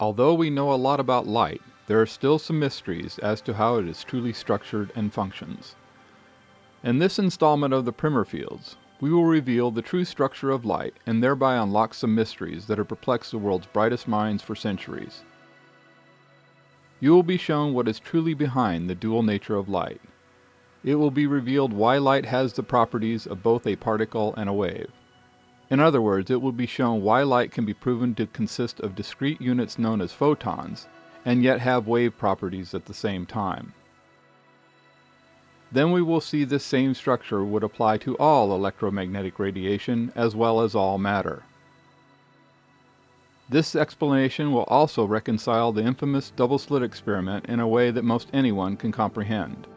Although we know a lot about light, there are still some mysteries as to how it is truly structured and functions. In this installment of the Primer Fields, we will reveal the true structure of light and thereby unlock some mysteries that have perplexed the world's brightest minds for centuries. You will be shown what is truly behind the dual nature of light. It will be revealed why light has the properties of both a particle and a wave. In other words, it will be shown why light can be proven to consist of discrete units known as photons, and yet have wave properties at the same time. Then we will see this same structure would apply to all electromagnetic radiation as well as all matter. This explanation will also reconcile the infamous double-slit experiment in a way that most anyone can comprehend.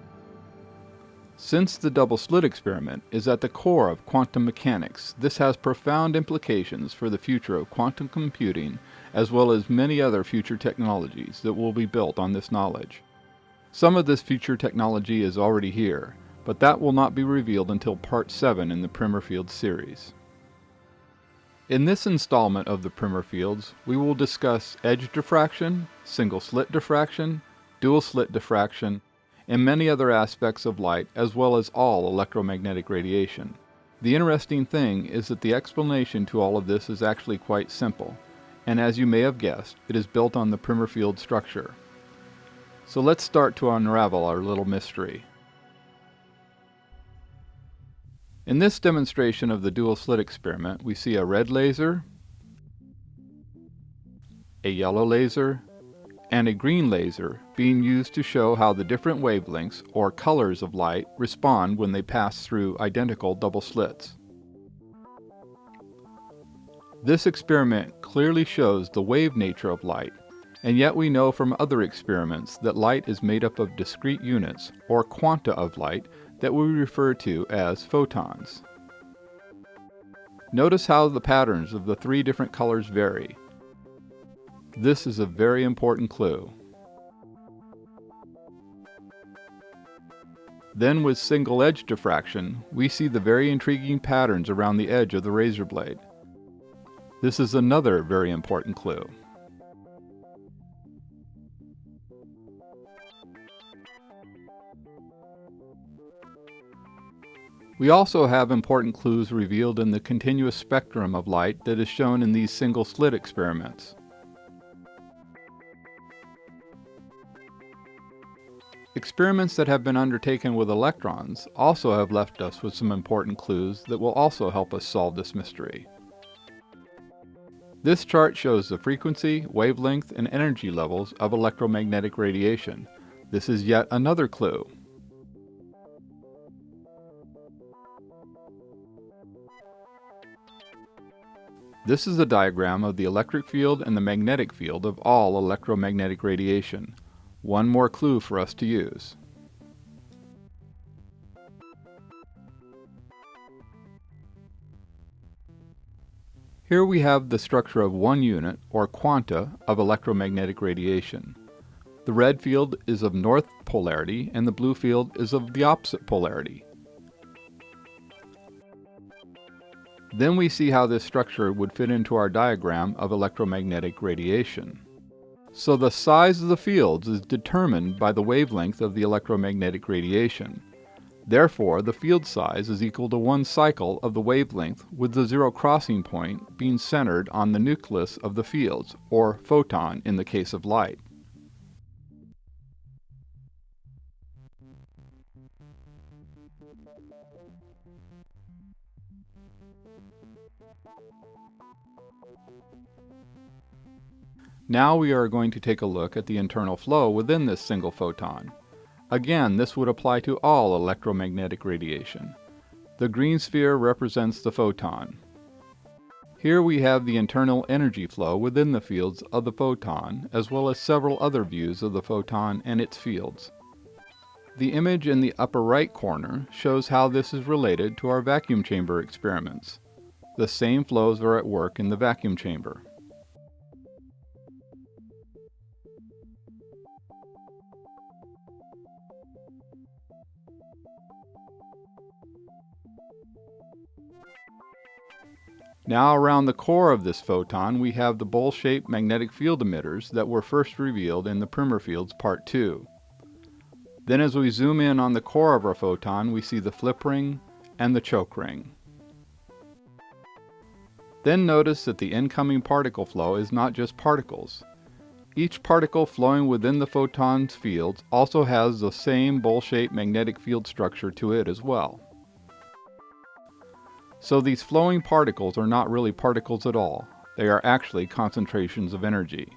Since the double-slit experiment is at the core of quantum mechanics, this has profound implications for the future of quantum computing as well as many other future technologies that will be built on this knowledge. Some of this future technology is already here, but that will not be revealed until Part 7 in the Primer Fields series. In this installment of the Primer Fields, we will discuss edge diffraction, single-slit diffraction, dual-slit diffraction, and many other aspects of light as well as all electromagnetic radiation. The interesting thing is that the explanation to all of this is actually quite simple, and as you may have guessed, it is built on the Primer Field structure. So let's start to unravel our little mystery. In this demonstration of the dual-slit experiment, we see a red laser, a yellow laser, and a green laser being used to show how the different wavelengths or colors of light respond when they pass through identical double slits. This experiment clearly shows the wave nature of light, and yet we know from other experiments that light is made up of discrete units or quanta of light that we refer to as photons. Notice how the patterns of the three different colors vary. This is a very important clue. Then with single edge diffraction, we see the very intriguing patterns around the edge of the razor blade. This is another very important clue. We also have important clues revealed in the continuous spectrum of light that is shown in these single-slit experiments. Experiments that have been undertaken with electrons also have left us with some important clues that will also help us solve this mystery. This chart shows the frequency, wavelength, and energy levels of electromagnetic radiation. This is yet another clue. This is a diagram of the electric field and the magnetic field of all electromagnetic radiation. One more clue for us to use. Here we have the structure of one unit, or quanta, of electromagnetic radiation. The red field is of north polarity and the blue field is of the opposite polarity. Then we see how this structure would fit into our diagram of electromagnetic radiation. So the size of the fields is determined by the wavelength of the electromagnetic radiation. Therefore, the field size is equal to one cycle of the wavelength, with the zero crossing point being centered on the nucleus of the fields, or photon in the case of light. Now we are going to take a look at the internal flow within this single photon. Again, this would apply to all electromagnetic radiation. The green sphere represents the photon. Here we have the internal energy flow within the fields of the photon, as well as several other views of the photon and its fields. The image in the upper right corner shows how this is related to our vacuum chamber experiments. The same flows are at work in the vacuum chamber. Now around the core of this photon we have the bowl-shaped magnetic field emitters that were first revealed in the Primer Fields Part 2. Then as we zoom in on the core of our photon, we see the flip ring and the choke ring. Then notice that the incoming particle flow is not just particles. Each particle flowing within the photon's fields also has the same bowl-shaped magnetic field structure to it as well. So these flowing particles are not really particles at all. They are actually concentrations of energy.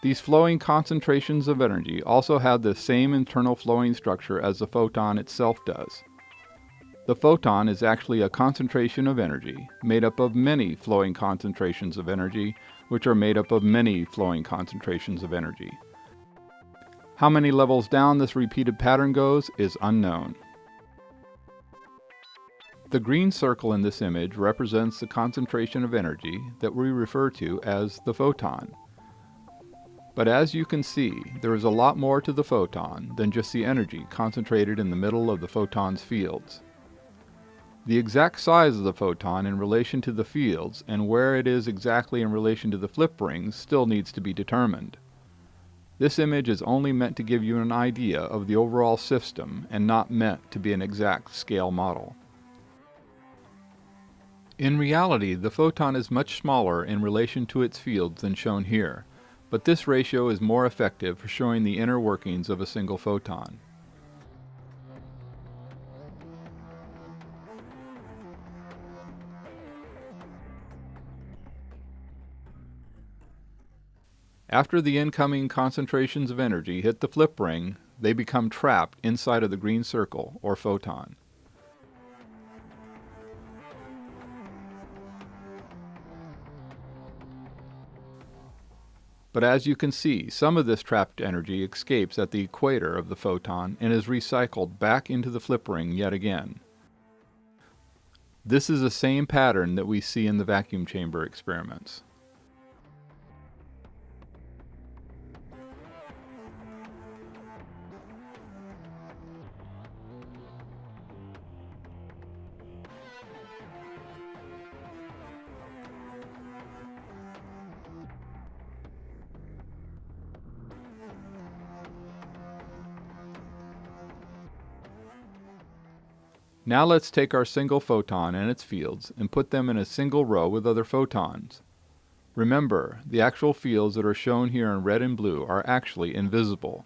These flowing concentrations of energy also have the same internal flowing structure as the photon itself does. The photon is actually a concentration of energy made up of many flowing concentrations of energy, which are made up of many flowing concentrations of energy. How many levels down this repeated pattern goes is unknown. The green circle in this image represents the concentration of energy that we refer to as the photon. But as you can see, there is a lot more to the photon than just the energy concentrated in the middle of the photon's fields. The exact size of the photon in relation to the fields and where it is exactly in relation to the flip rings still needs to be determined. This image is only meant to give you an idea of the overall system and not meant to be an exact scale model. In reality, the photon is much smaller in relation to its fields than shown here, but this ratio is more effective for showing the inner workings of a single photon. After the incoming concentrations of energy hit the flip ring, they become trapped inside of the green circle, or photon. But as you can see, some of this trapped energy escapes at the equator of the photon and is recycled back into the flip ring yet again. This is the same pattern that we see in the vacuum chamber experiments. Now let's take our single photon and its fields and put them in a single row with other photons. Remember, the actual fields that are shown here in red and blue are actually invisible.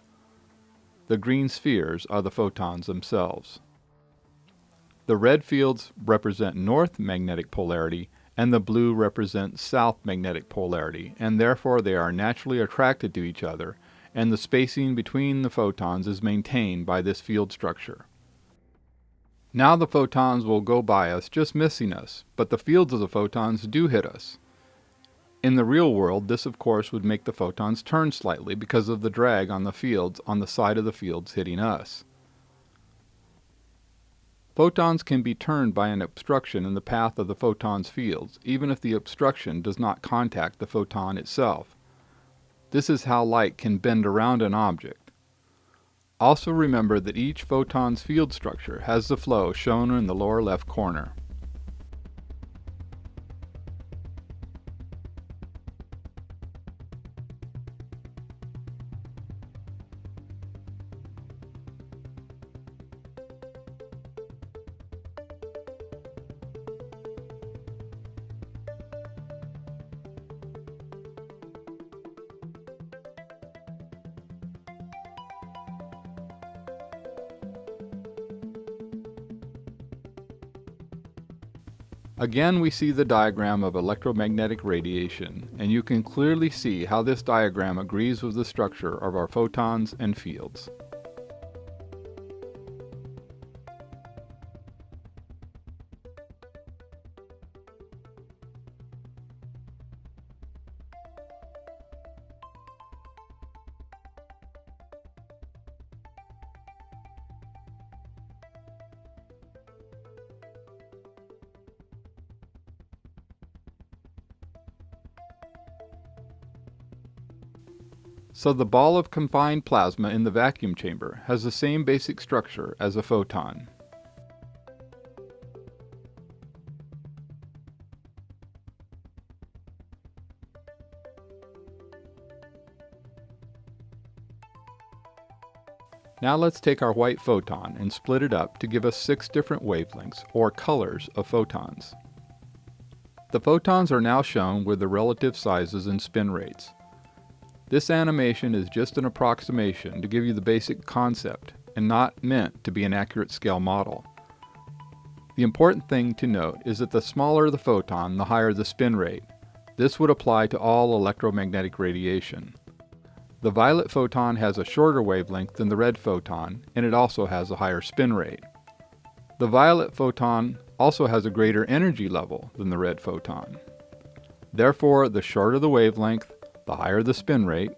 The green spheres are the photons themselves. The red fields represent north magnetic polarity and the blue represents south magnetic polarity, and therefore they are naturally attracted to each other, and the spacing between the photons is maintained by this field structure. Now the photons will go by us, just missing us, but the fields of the photons do hit us. In the real world, this of course would make the photons turn slightly because of the drag on the fields on the side of the fields hitting us. Photons can be turned by an obstruction in the path of the photon's fields, even if the obstruction does not contact the photon itself. This is how light can bend around an object. Also remember that each photon's field structure has the flow shown in the lower left corner. Again, we see the diagram of electromagnetic radiation, and you can clearly see how this diagram agrees with the structure of our photons and fields. So the ball of confined plasma in the vacuum chamber has the same basic structure as a photon. Now let's take our white photon and split it up to give us 6 different wavelengths, or colors, of photons. The photons are now shown with the relative sizes and spin rates. This animation is just an approximation to give you the basic concept and not meant to be an accurate scale model. The important thing to note is that the smaller the photon, the higher the spin rate. This would apply to all electromagnetic radiation. The violet photon has a shorter wavelength than the red photon, and it also has a higher spin rate. The violet photon also has a greater energy level than the red photon. Therefore, the shorter the wavelength, the higher the spin rate,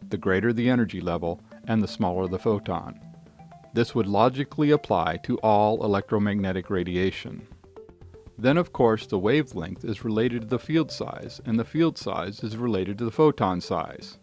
the greater the energy level, and the smaller the photon. This would logically apply to all electromagnetic radiation. Then, of course, the wavelength is related to the field size, and the field size is related to the photon size.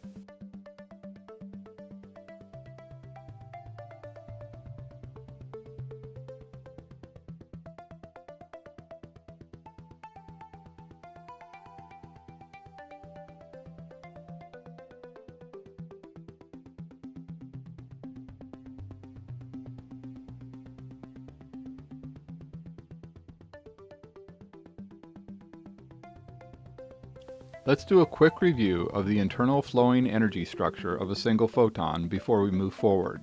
Let's do a quick review of the internal flowing energy structure of a single photon before we move forward.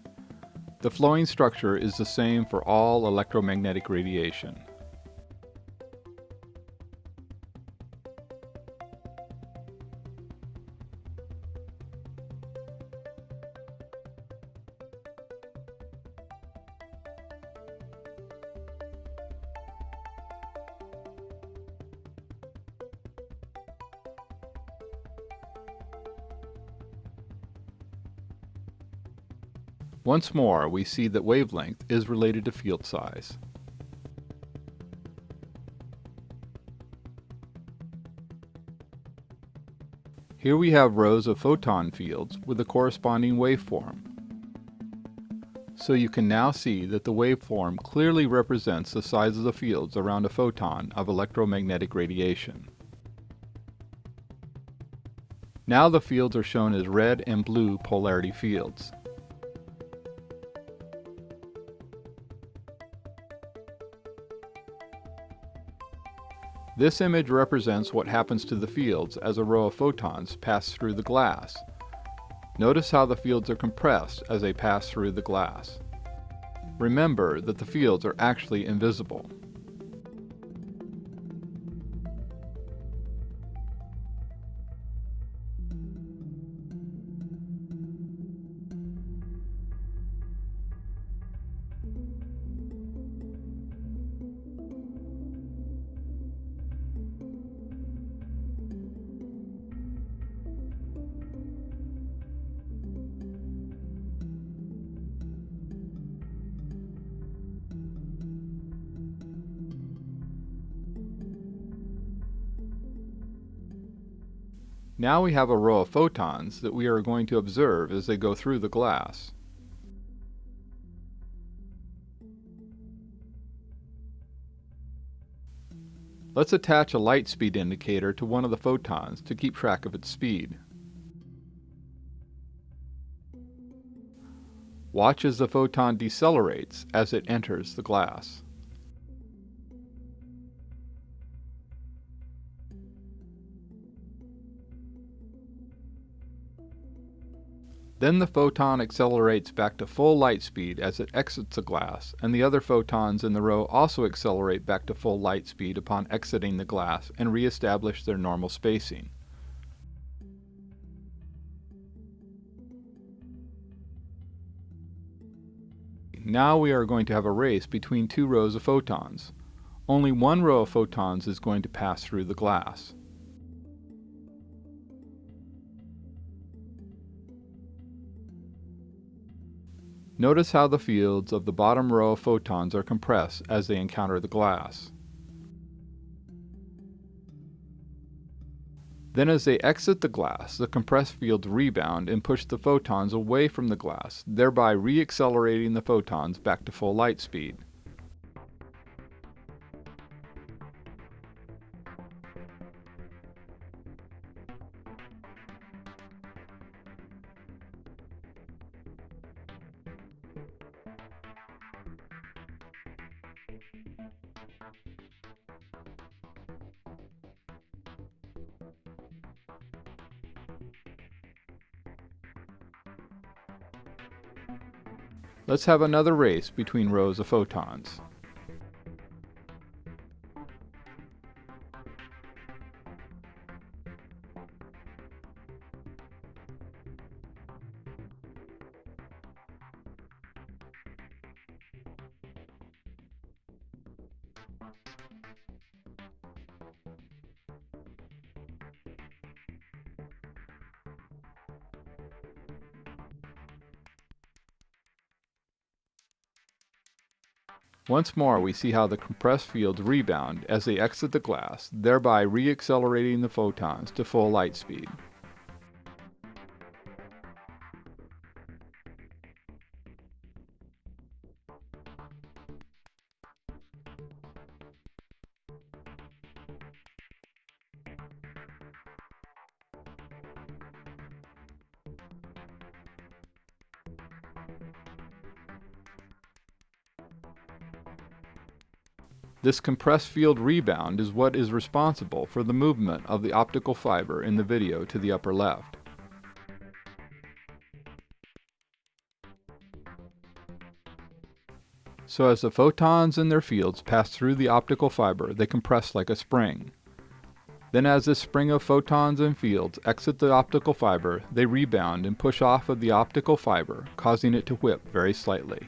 The flowing structure is the same for all electromagnetic radiation. Once more, we see that wavelength is related to field size. Here we have rows of photon fields with a corresponding waveform. So you can now see that the waveform clearly represents the size of the fields around a photon of electromagnetic radiation. Now the fields are shown as red and blue polarity fields. This image represents what happens to the fields as a row of photons pass through the glass. Notice how the fields are compressed as they pass through the glass. Remember that the fields are actually invisible. Now we have a row of photons that we are going to observe as they go through the glass. Let's attach a light speed indicator to one of the photons to keep track of its speed. Watch as the photon decelerates as it enters the glass. Then the photon accelerates back to full light speed as it exits the glass, and the other photons in the row also accelerate back to full light speed upon exiting the glass and re-establish their normal spacing. Now we are going to have a race between two rows of photons. Only one row of photons is going to pass through the glass. Notice how the fields of the bottom row of photons are compressed as they encounter the glass. Then as they exit the glass, the compressed fields rebound and push the photons away from the glass, thereby re-accelerating the photons back to full light speed. Let's have another race between rows of photons. Once more, we see how the compressed fields rebound as they exit the glass, thereby re-accelerating the photons to full light speed. This compressed field rebound is what is responsible for the movement of the optical fiber in the video to the upper left. So as the photons and their fields pass through the optical fiber, they compress like a spring. Then as this spring of photons and fields exit the optical fiber, they rebound and push off of the optical fiber, causing it to whip very slightly.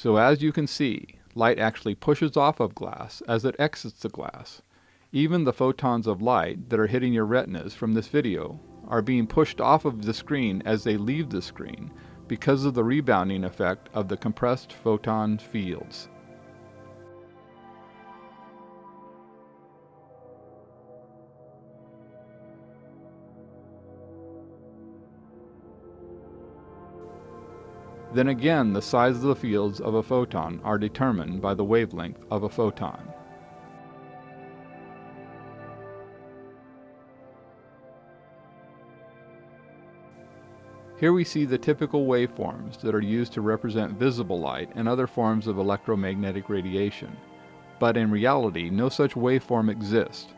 So as you can see, light actually pushes off of glass as it exits the glass. Even the photons of light that are hitting your retinas from this video are being pushed off of the screen as they leave the screen because of the rebounding effect of the compressed photon fields. Then again, the size of the fields of a photon are determined by the wavelength of a photon. Here we see the typical waveforms that are used to represent visible light and other forms of electromagnetic radiation, but in reality, no such waveform exists.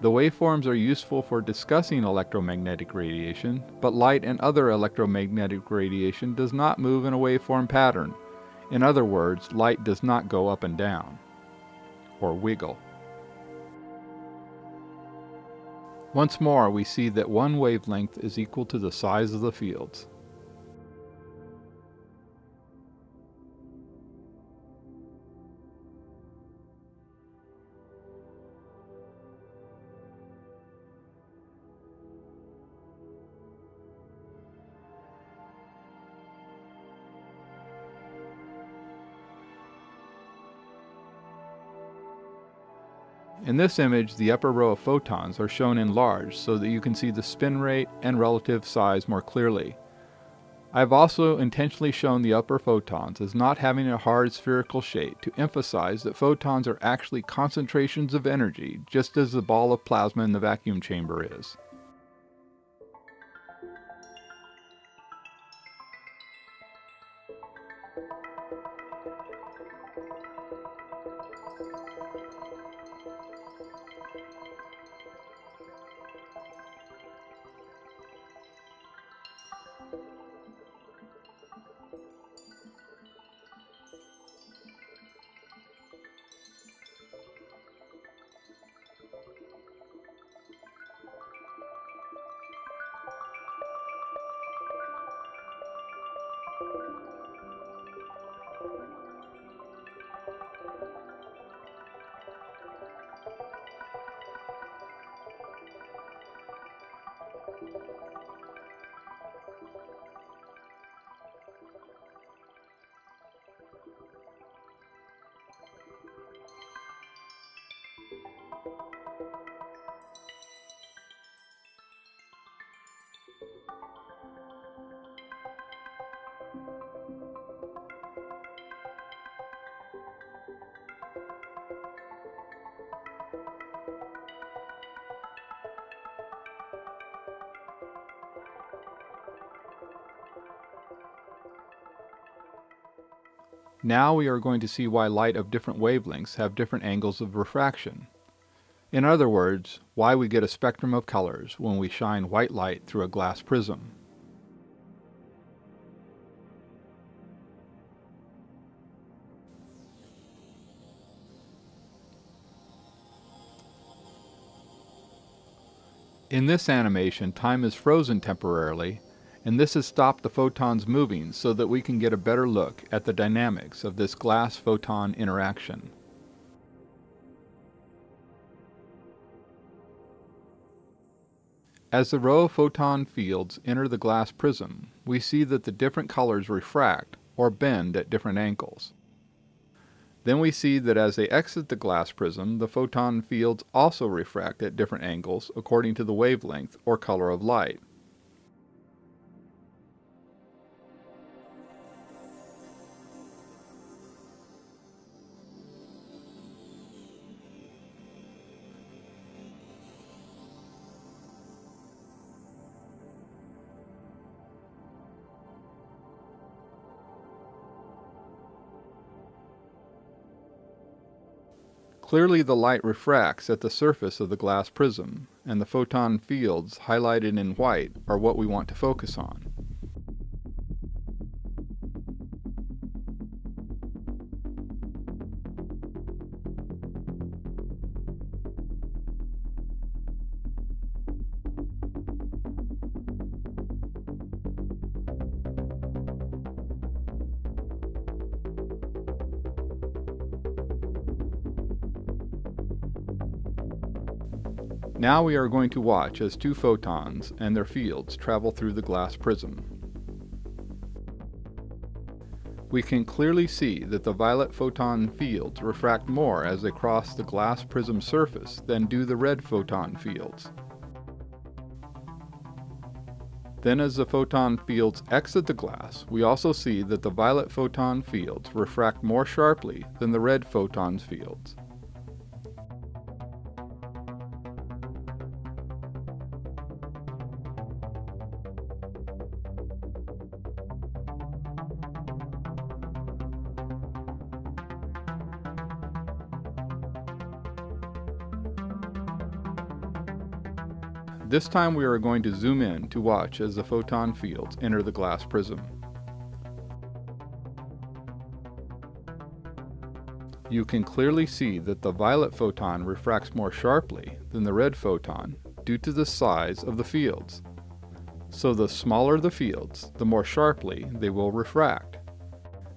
The waveforms are useful for discussing electromagnetic radiation, but light and other electromagnetic radiation does not move in a waveform pattern. In other words, light does not go up and down, or wiggle. Once more, we see that one wavelength is equal to the size of the fields. In this image, the upper row of photons are shown enlarged so that you can see the spin rate and relative size more clearly. I have also intentionally shown the upper photons as not having a hard spherical shape to emphasize that photons are actually concentrations of energy, just as the ball of plasma in the vacuum chamber is. Now we are going to see why light of different wavelengths have different angles of refraction. In other words, why we get a spectrum of colors when we shine white light through a glass prism. In this animation, time is frozen temporarily, and this has stopped the photons moving so that we can get a better look at the dynamics of this glass-photon interaction. As the row of photon fields enter the glass prism, we see that the different colors refract or bend at different angles. Then we see that as they exit the glass prism, the photon fields also refract at different angles according to the wavelength or color of light. Clearly the light refracts at the surface of the glass prism, and the photon fields highlighted in white are what we want to focus on. Now we are going to watch as two photons and their fields travel through the glass prism. We can clearly see that the violet photon fields refract more as they cross the glass prism surface than do the red photon fields. Then as the photon fields exit the glass, we also see that the violet photon fields refract more sharply than the red photon fields. This time we are going to zoom in to watch as the photon fields enter the glass prism. You can clearly see that the violet photon refracts more sharply than the red photon due to the size of the fields. So the smaller the fields, the more sharply they will refract.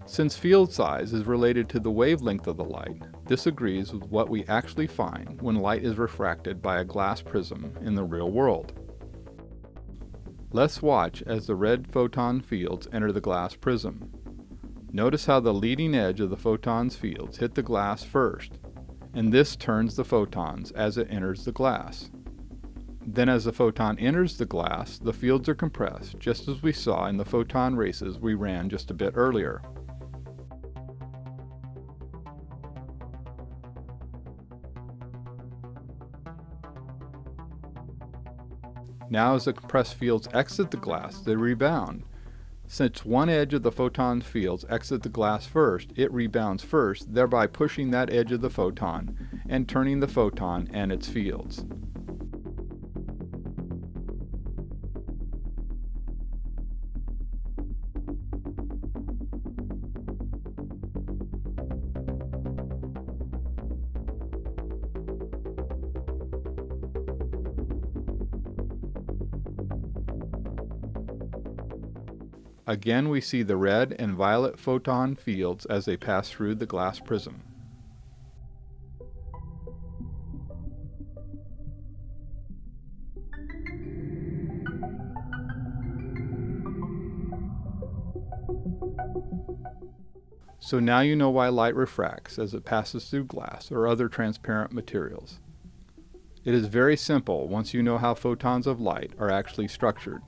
Since field size is related to the wavelength of the light, this agrees with what we actually find when light is refracted by a glass prism in the real world. Let's watch as the red photon fields enter the glass prism. Notice how the leading edge of the photon's fields hit the glass first, and this turns the photons as it enters the glass. Then as the photon enters the glass, the fields are compressed, just as we saw in the photon races we ran just a bit earlier. Now as the compressed fields exit the glass, they rebound. Since one edge of the photon fields exit the glass first, it rebounds first, thereby pushing that edge of the photon and turning the photon and its fields. Again we see the red and violet photon fields as they pass through the glass prism. So now you know why light refracts as it passes through glass or other transparent materials. It is very simple once you know how photons of light are actually structured.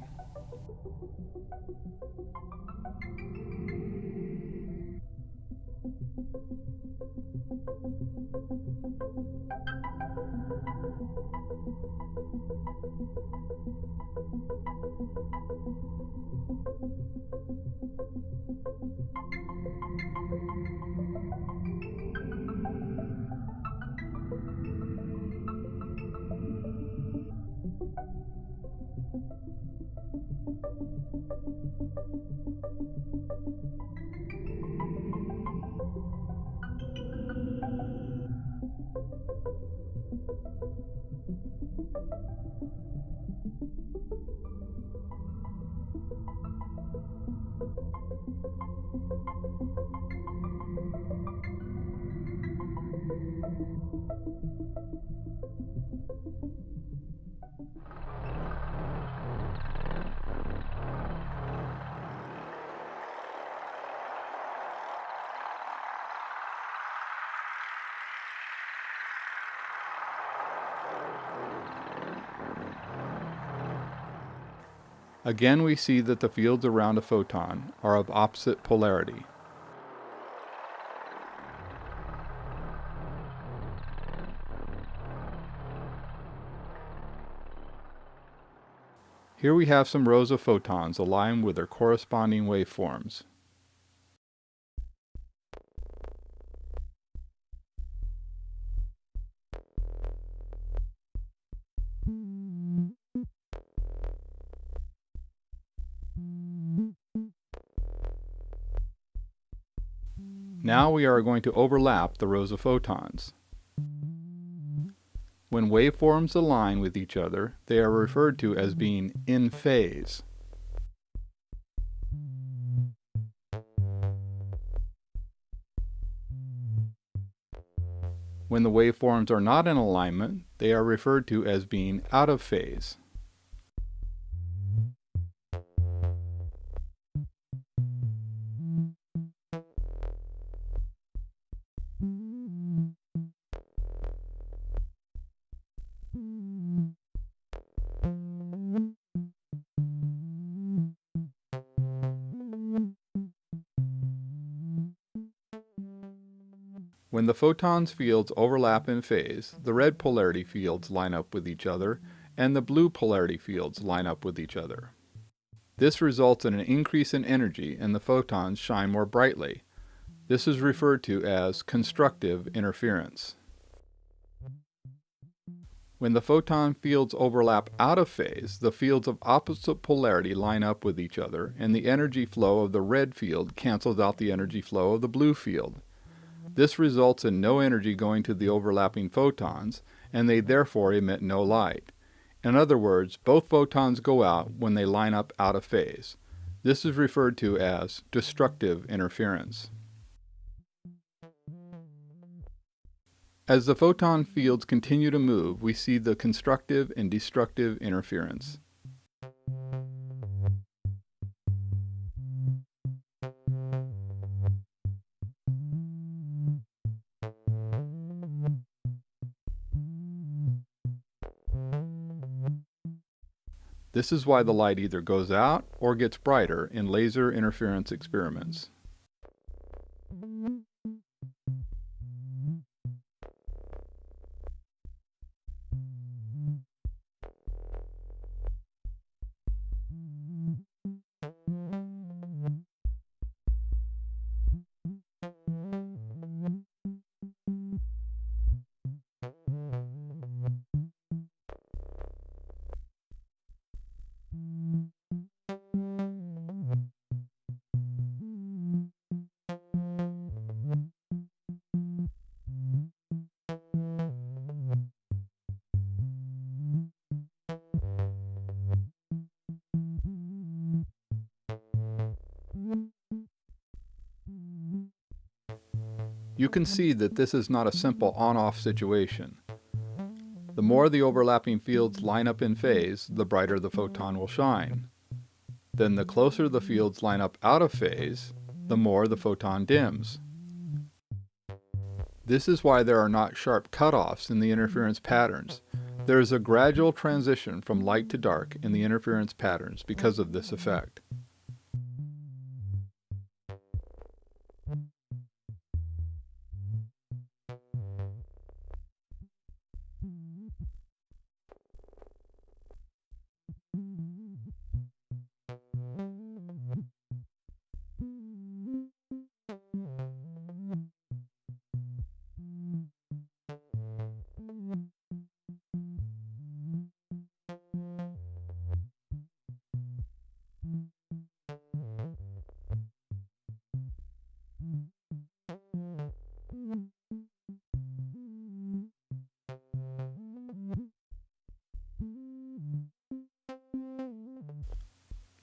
Again, we see that the fields around a photon are of opposite polarity. Here we have some rows of photons aligned with their corresponding waveforms. Now we are going to overlap the rows of photons. When waveforms align with each other, they are referred to as being in phase. When the waveforms are not in alignment, they are referred to as being out of phase. When the photons' fields overlap in phase, the red polarity fields line up with each other, and the blue polarity fields line up with each other. This results in an increase in energy, and the photons shine more brightly. This is referred to as constructive interference. When the photon fields overlap out of phase, the fields of opposite polarity line up with each other, and the energy flow of the red field cancels out the energy flow of the blue field. This results in no energy going to the overlapping photons, and they therefore emit no light. In other words, both photons go out when they line up out of phase. This is referred to as destructive interference. As the photon fields continue to move, we see the constructive and destructive interference. This is why the light either goes out or gets brighter in laser interference experiments. You can see that this is not a simple on-off situation. The more the overlapping fields line up in phase, the brighter the photon will shine. Then the closer the fields line up out of phase, the more the photon dims. This is why there are not sharp cutoffs in the interference patterns. There is a gradual transition from light to dark in the interference patterns because of this effect.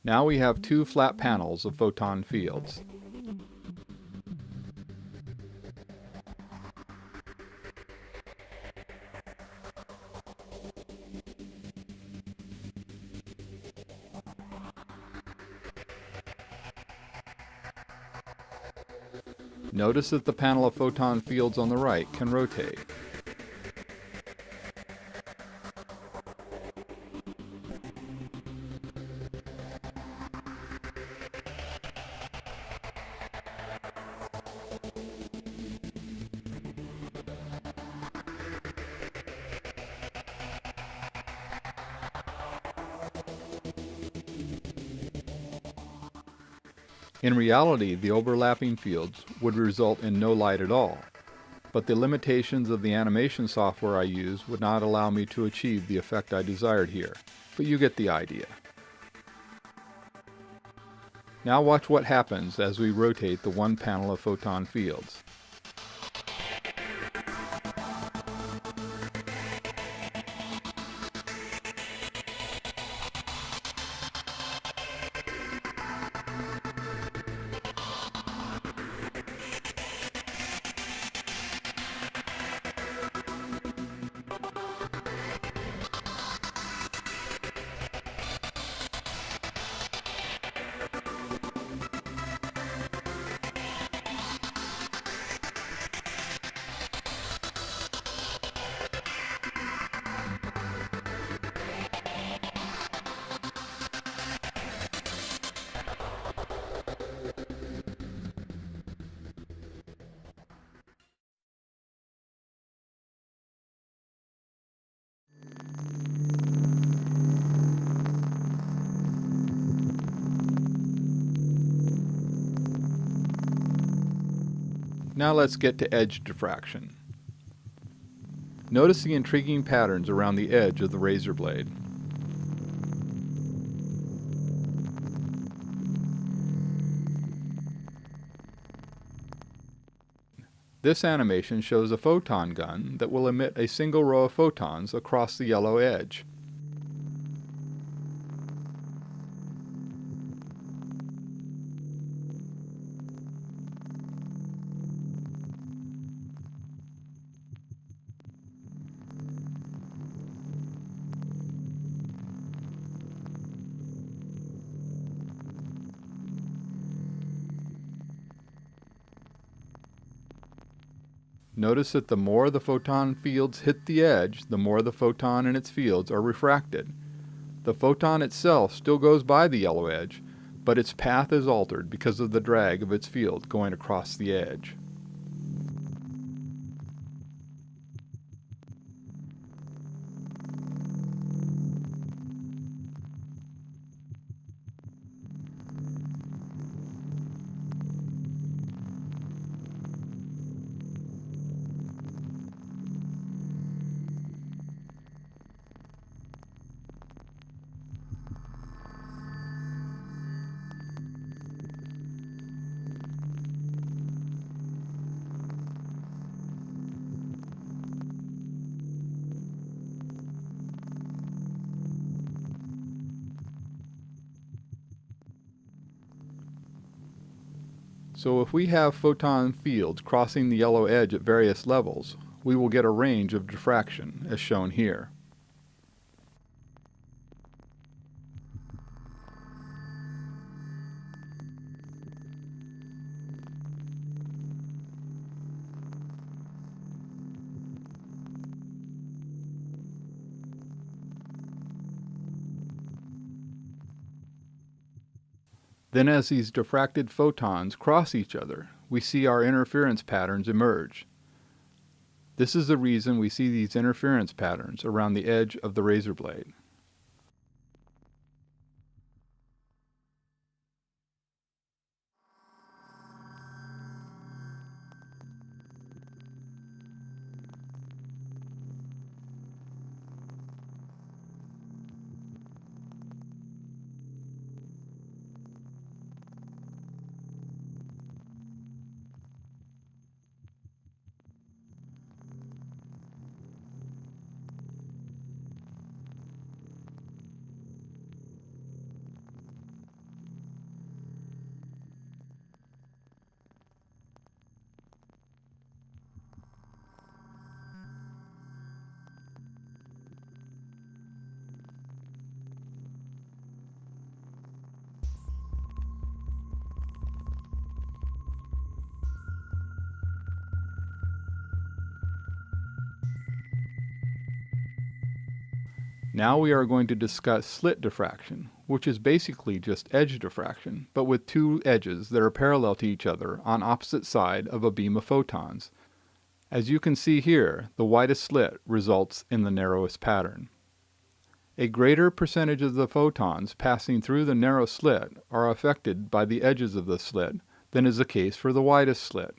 Now we have two flat panels of photon fields. Notice that the panel of photon fields on the right can rotate. In reality, the overlapping fields would result in no light at all, but the limitations of the animation software I use would not allow me to achieve the effect I desired here, but you get the idea. Now watch what happens as we rotate the one panel of photon fields. Now let's get to edge diffraction. Notice the intriguing patterns around the edge of the razor blade. This animation shows a photon gun that will emit a single row of photons across the yellow edge. Notice that the more the photon fields hit the edge, the more the photon and its fields are refracted. The photon itself still goes by the yellow edge, but its path is altered because of the drag of its field going across the edge. So if we have photon fields crossing the yellow edge at various levels, we will get a range of diffraction, as shown here. Then as these diffracted photons cross each other, we see our interference patterns emerge. This is the reason we see these interference patterns around the edge of the razor blade. Now we are going to discuss slit diffraction, which is basically just edge diffraction, but with two edges that are parallel to each other on opposite side of a beam of photons. As you can see here, the widest slit results in the narrowest pattern. A greater percentage of the photons passing through the narrow slit are affected by the edges of the slit than is the case for the widest slit.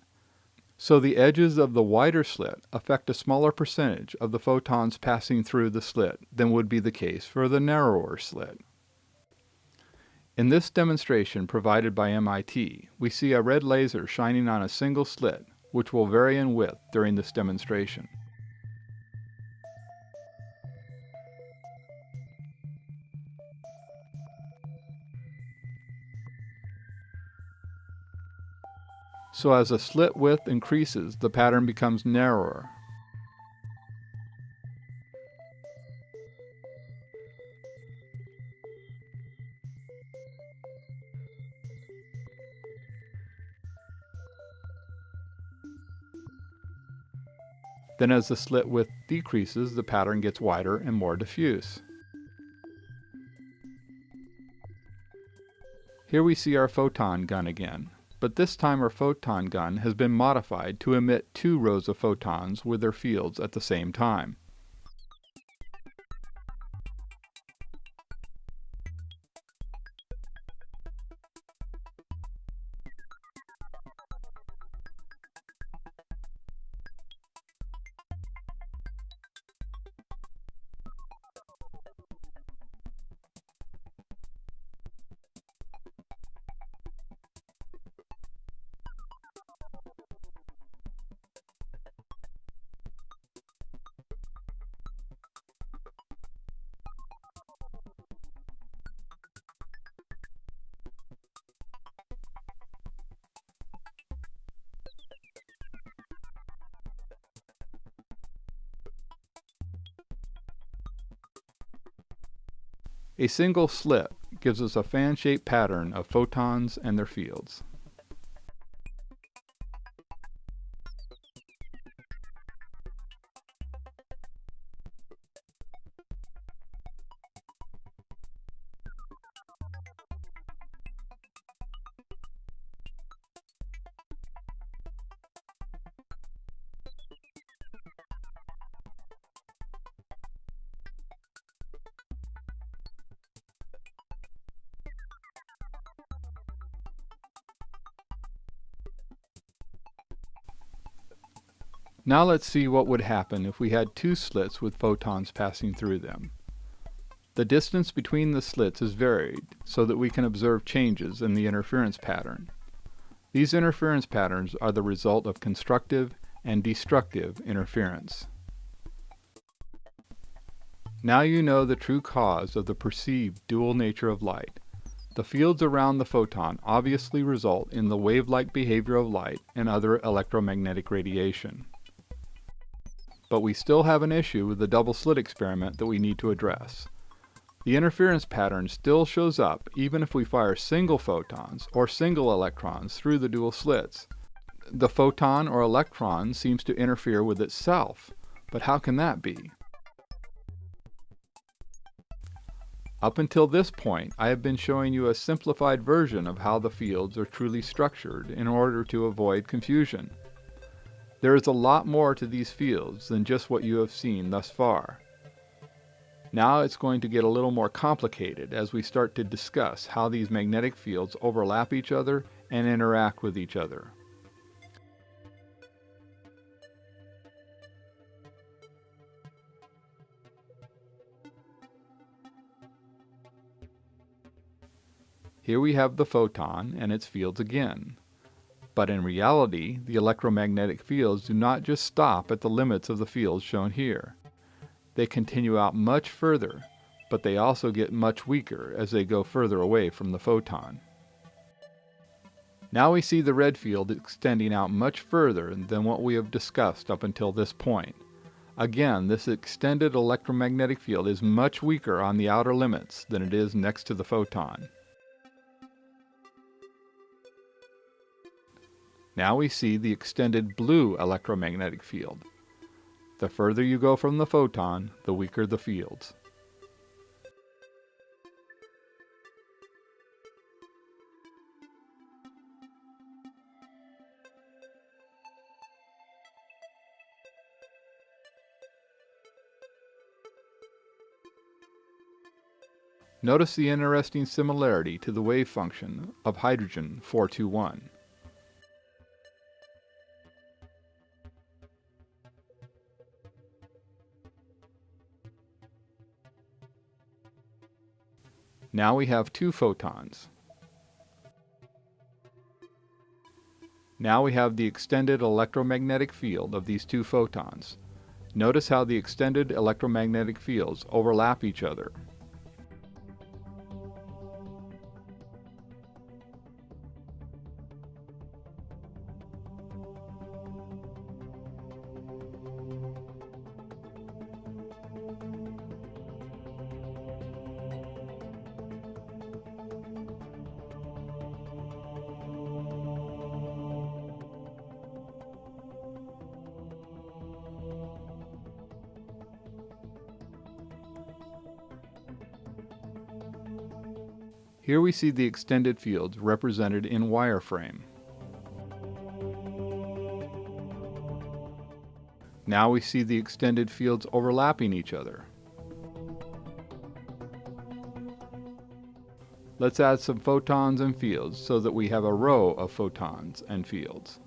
So the edges of the wider slit affect a smaller percentage of the photons passing through the slit than would be the case for the narrower slit. In this demonstration provided by MIT, we see a red laser shining on a single slit, which will vary in width during this demonstration. So as the slit width increases, the pattern becomes narrower. Then as the slit width decreases, the pattern gets wider and more diffuse. Here we see our photon gun again, but this time our photon gun has been modified to emit two rows of photons with their fields at the same time. A single slit gives us a fan-shaped pattern of photons and their fields. Now let's see what would happen if we had two slits with photons passing through them. The distance between the slits is varied so that we can observe changes in the interference pattern. These interference patterns are the result of constructive and destructive interference. Now you know the true cause of the perceived dual nature of light. The fields around the photon obviously result in the wave-like behavior of light and other electromagnetic radiation. But we still have an issue with the double slit experiment that we need to address. The interference pattern still shows up even if we fire single photons or single electrons through the dual slits. The photon or electron seems to interfere with itself, but how can that be? Up until this point, I have been showing you a simplified version of how the fields are truly structured in order to avoid confusion. There is a lot more to these fields than just what you have seen thus far. Now it's going to get a little more complicated as we start to discuss how these magnetic fields overlap each other and interact with each other. Here we have the photon and its fields again. But in reality, the electromagnetic fields do not just stop at the limits of the fields shown here. They continue out much further, but they also get much weaker as they go further away from the photon. Now we see the red field extending out much further than what we have discussed up until this point. Again, this extended electromagnetic field is much weaker on the outer limits than it is next to the photon. Now we see the extended blue electromagnetic field. The further you go from the photon, the weaker the fields. Notice the interesting similarity to the wave function of hydrogen 421. Now we have two photons. Now we have the extended electromagnetic field of these two photons. Notice how the extended electromagnetic fields overlap each other. Here we see the extended fields represented in wireframe. Now we see the extended fields overlapping each other. Let's add some photons and fields so that we have a row of photons and fields.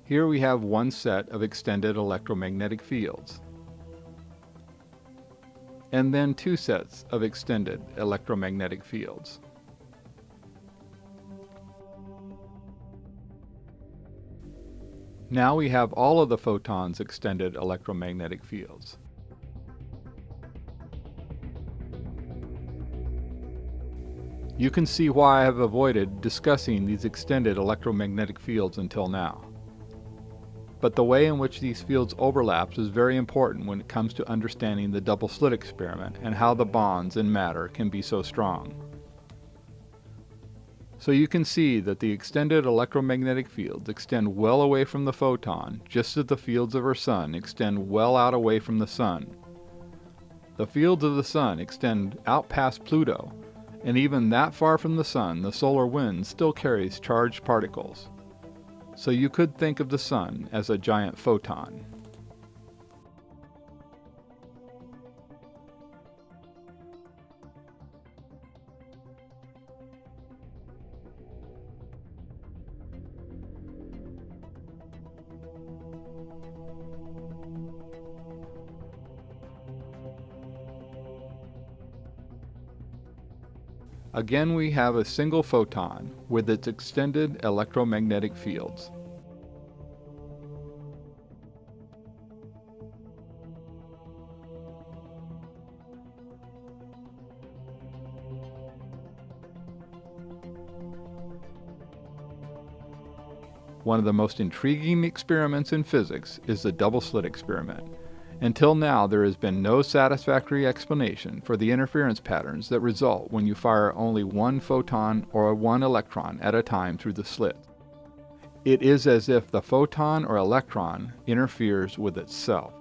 Here we have one set of extended electromagnetic fields, and then two sets of extended electromagnetic fields. Now we have all of the photons' extended electromagnetic fields. You can see why I have avoided discussing these extended electromagnetic fields until now. But the way in which these fields overlap is very important when it comes to understanding the double slit experiment and how the bonds in matter can be so strong. So you can see that the extended electromagnetic fields extend well away from the photon, just as the fields of our Sun extend well out away from the Sun. The fields of the Sun extend out past Pluto, and even that far from the Sun, the solar wind still carries charged particles. So you could think of the Sun as a giant photon. Again, we have a single photon with its extended electromagnetic fields. One of the most intriguing experiments in physics is the double slit experiment. Until now, there has been no satisfactory explanation for the interference patterns that result when you fire only one photon or one electron at a time through the slit. It is as if the photon or electron interferes with itself.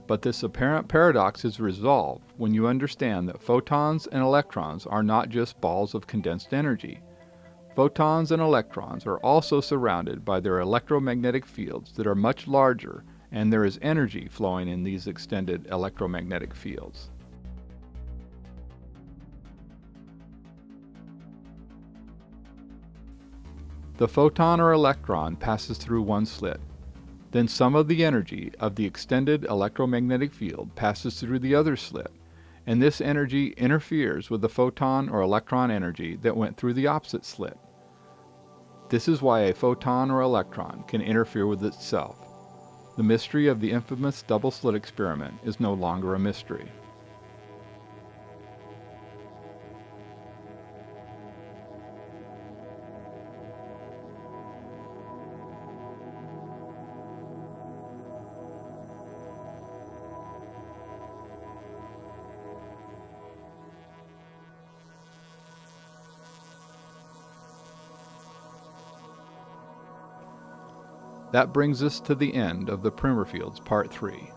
But this apparent paradox is resolved when you understand that photons and electrons are not just balls of condensed energy. Photons and electrons are also surrounded by their electromagnetic fields that are much larger, and there is energy flowing in these extended electromagnetic fields. The photon or electron passes through one slit. Then some of the energy of the extended electromagnetic field passes through the other slit, and this energy interferes with the photon or electron energy that went through the opposite slit. This is why a photon or electron can interfere with itself. The mystery of the infamous double slit experiment is no longer a mystery. That brings us to the end of the Primer Fields Part 3.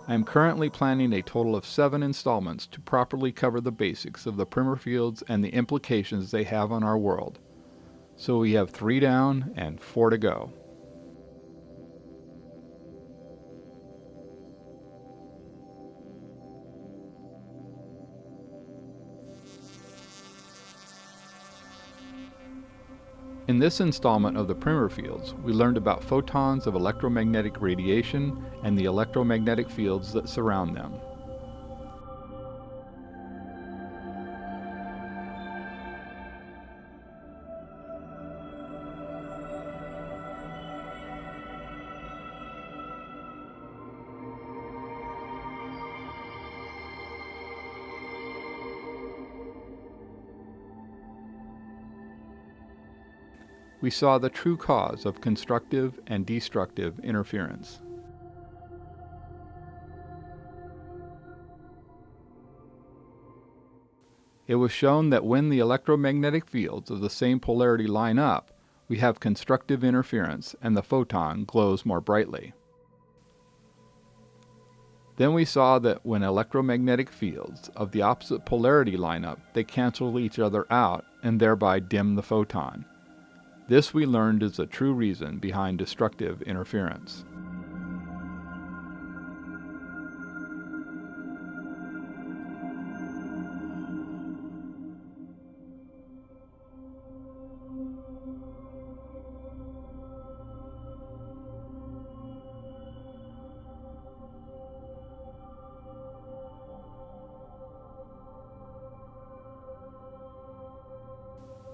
I am currently planning a total of 7 installments to properly cover the basics of the Primer fields and the implications they have on our world. So we have 3 down and 4 to go. In this installment of the Primer fields, we learned about photons of electromagnetic radiation and the electromagnetic fields that surround them. We saw the true cause of constructive and destructive interference. It was shown that when the electromagnetic fields of the same polarity line up, we have constructive interference and the photon glows more brightly. Then we saw that when electromagnetic fields of the opposite polarity line up, they cancel each other out and thereby dim the photon. This we learned is the true reason behind destructive interference.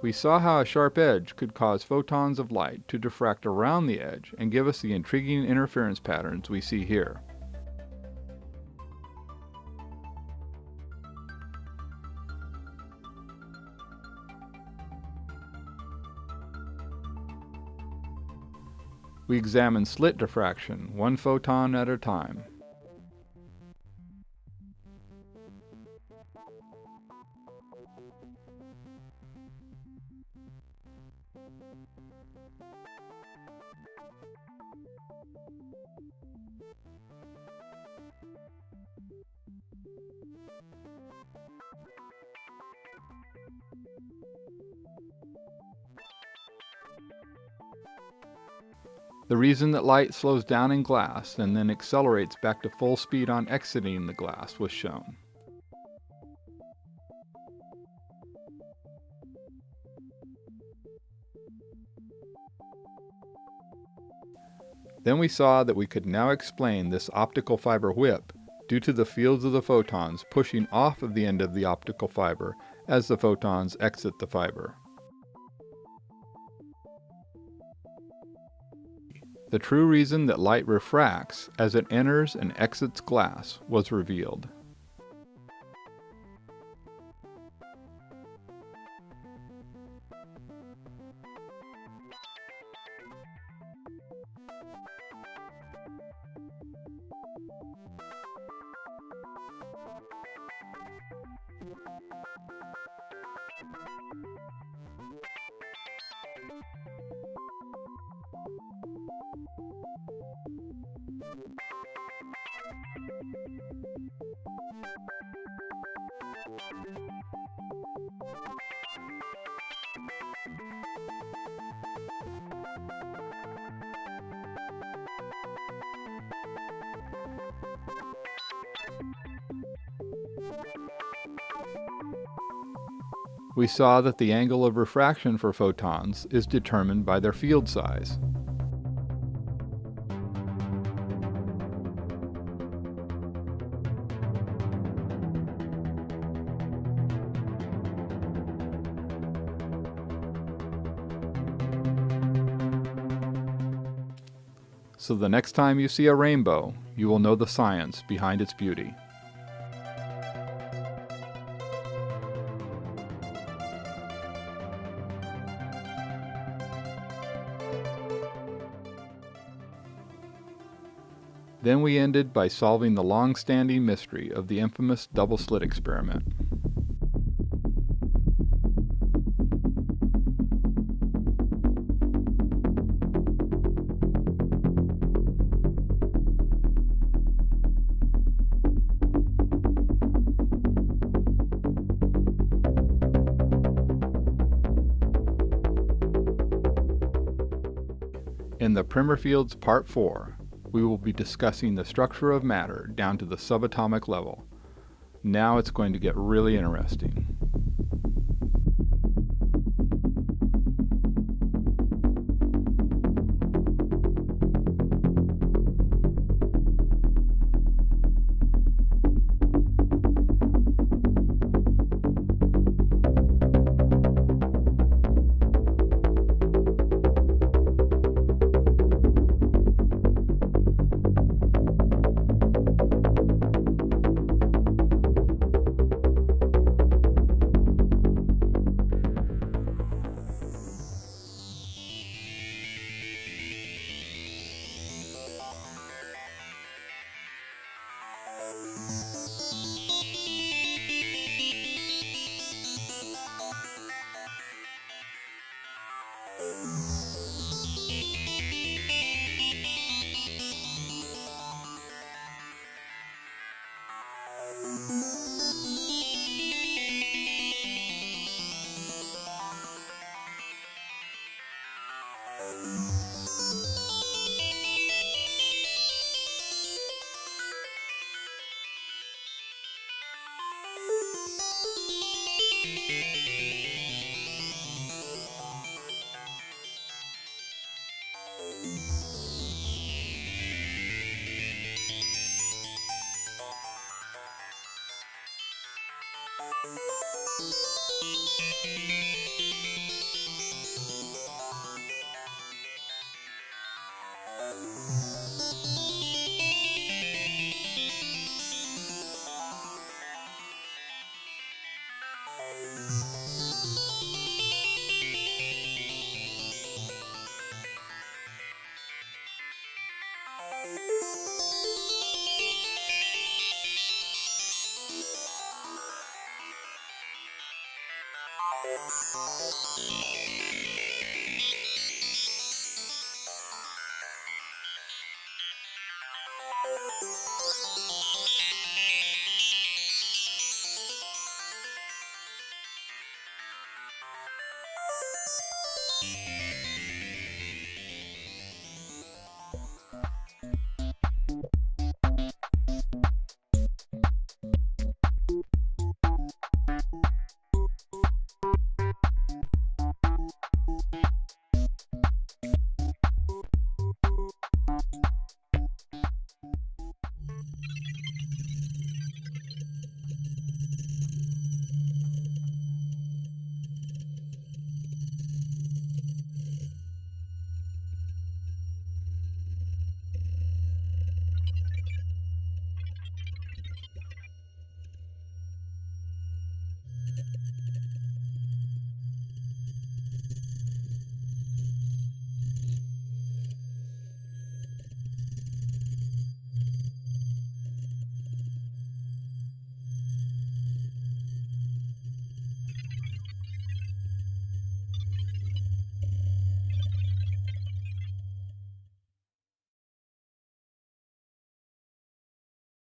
We saw how a sharp edge could cause photons of light to diffract around the edge and give us the intriguing interference patterns we see here. We examined slit diffraction, one photon at a time. The reason that light slows down in glass and then accelerates back to full speed on exiting the glass was shown. Then we saw that we could now explain this optical fiber whip due to the fields of the photons pushing off of the end of the optical fiber as the photons exit the fiber. The true reason that light refracts as it enters and exits glass was revealed. We saw that the angle of refraction for photons is determined by their field size. So the next time you see a rainbow, you will know the science behind its beauty. Then we ended by solving the long-standing mystery of the infamous double-slit experiment. In the Primer Fields Part 4, we will be discussing the structure of matter down to the subatomic level. Now it's going to get really interesting.